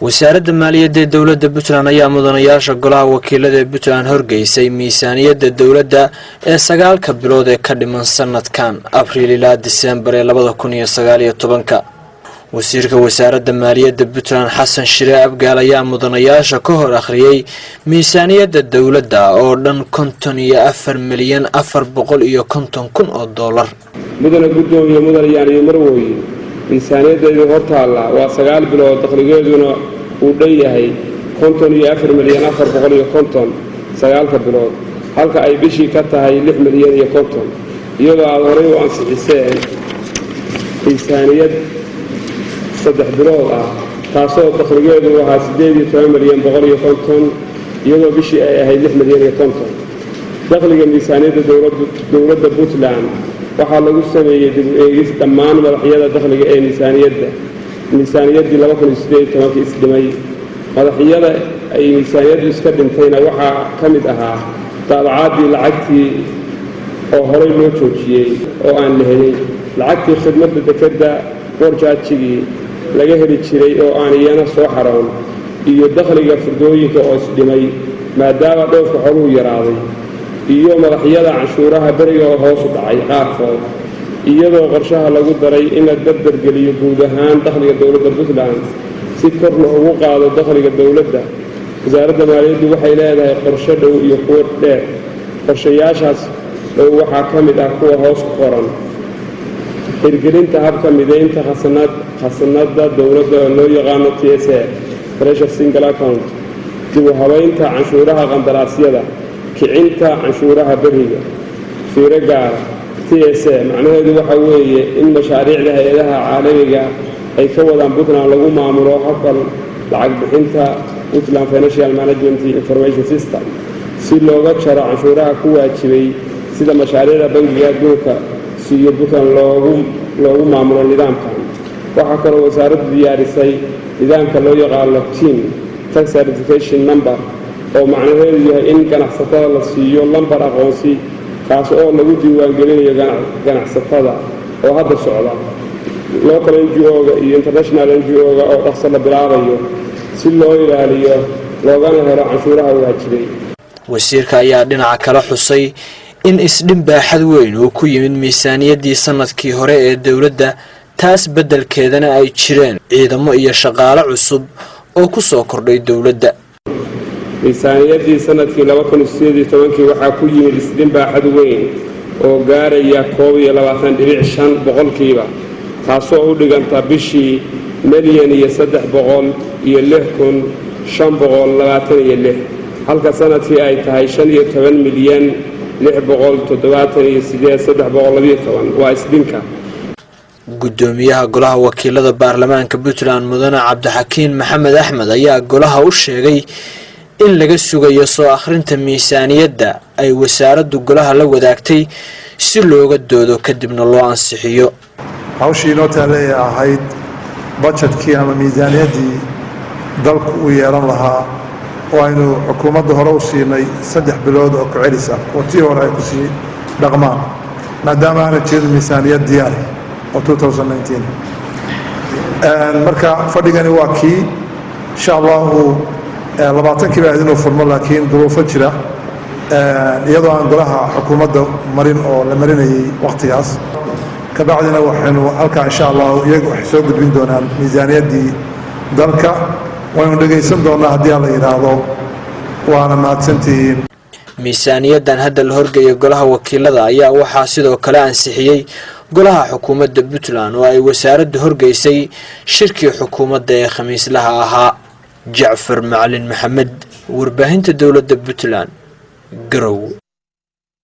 wasaaradda maaliyadda ee dowladda Puntland ayaa mudanayaasha golaha wakiilada ee Puntland horgeysay miisaaniyadda dowladda ee 9 bilood ee ka dhiman sanadkan Abriil ilaa December 2019. wasiirka wasaaradda maaliyadda Puntland Xasan Shire Abgaal ayaa mudanayaasha ka hor akhriyay miisaaniyadda dowladda oo dhan 54,450,000 oo dollar. mudana gudoomiye mudanayaal iyo marwooyi miisaaniyadda hortaala waa 9 bilood dakhligeeduna uu dhan yahay 54,450,000 9 bilood halka ay bishii ka tahay 6,050,000 iyadoo aad horay u ansixiseen miisaaniyad 3 bilood ah taasoo dakhligeedu ahaa 18,150,000 iyadoo bishii ay ahayd 6,050,000. dakhliga miisaaniyadda dowladda Puntland waxaa lagu sameeyay dib u eegis dhammaan madaxyada dakhliga ee miisaaniyaddii 2018 isdhimay. madaxyada ay miisaaniyaddu iska dhintayna waxaa ka mid ahaa daabacaadii lacagtii oo horey loo joojiyey oo aan la helin, lacagtii khidmadda dekedda warjaajigii laga heli jiray oo aan iyana soo xaroon, iyo dakhliga furdooyinka oo isdhimay maadaama dhoofka xooluhu yaraaday, iyo madaxyada canshuuraha beriga oo hoos u dhacay qaarkood, iyadoo qorshaha lagu daray in la dardargeliyo guud ahaan dakhliga dowladda Puntland si kor loogu qaado dakhliga dowladda. wasaaradda maaliyaddu waxay leedahay qorshe dhow iyo kuwo dheer. qorshayaashaas dhow waxaa ka mid ah kuwa hoos ku qoran: hirgelinta habka mideynta khasnadda dowladda oo loo yaqaano TSA Treasury Single Account, dib u habaynta canshuuraha qandaraasyada, kicinta canshuuraha beriga, fiiro gaar TSA macnaheedu waxa weeye in mashaariicda hay'adaha caalamiga ay ka wadaan Puntland lagu maamulo habka lacag bixinta Puntland Financial Management Information System si looga jaro canshuuraha ku waajibay sida mashaariicda bangiga adduunka iyo Puntland loogu maamulo nidaamkan. waxaa kaloo wasaaraddu diyaarisay nidaamka loo yaqaano TIN Tax Certification Number oo macnaheedu yahay in ganacsatada la siiyo lambar aqoonsi kaas oo lagu diiwaangelinayo ganacsatada oo hadda socda, local NGO-ga iyo international NGO-ga oo dhaqso la bilaabayo si loo ilaaliyo loogana helo canshuuraha waajibay. wasiirka ayaa dhinaca kala xusay in isdhin baaxad weyn uu ku yimid miisaaniyaddii sanadkii hore ee dowladda, taas beddelkeedana ay jireen ciidamo iyo shaqaale cusub oo ku soo kordhay dowladda. miisaaniyaddii sanadkii 2018 waxaa ku yimid isdhin baaxad weyn oo gaaraya 22.5%, taasoo u dhiganta bishii 1,306,526, halka sanadkii ay tahay 15,678,312. waa isdhinka. gudoomiyaha golaha wakiilada baarlamaanka Puntland mudane Cabdixakiin Maxamed Axmed ayaa golaha u sheegay in laga sugayo soo akhrinta miisaaniyadda ay wasaaraddu golaha la wadaagtay si looga doodo kadibna loo ansixiyo. hawshii noo taalee ahayd budgetkii ama miisaaniyaddii dalku u yeelan lahaa oo aynu xukuumadda hore u siinay 3 bilood oo ku celis ah oo tii hore ay ku sii dhaqmaan maadaama aanay jirin miisaaniyad diyaar oo 2019. marka fadhigani waa kii insha allahu 20 baa idinuu furmo, laakiin duruufo jira iyadoo aan golaha xukuumadda marin oo la marinayay waqtigaas. kabacdina waxaynu halkaa insha allahu iyagu waxay soo gudbin doonaan miisaaniyaddii dalka, waynu dhegaysan doonaa haddii aan la yidhaahdo. waana mahadsantihiin. miisaaniyaddan hadda la horgeeya golaha wakiilada ayaa waxaa sidoo kale ansixiyey golaha xukuumadda Puntland oo ay wasaaraddu horgeysay shirkii xukuumadda ee khamiislaha ahaa. Jacfar Macalin Maxamed, warbaahinta dowladda Puntland, Garow.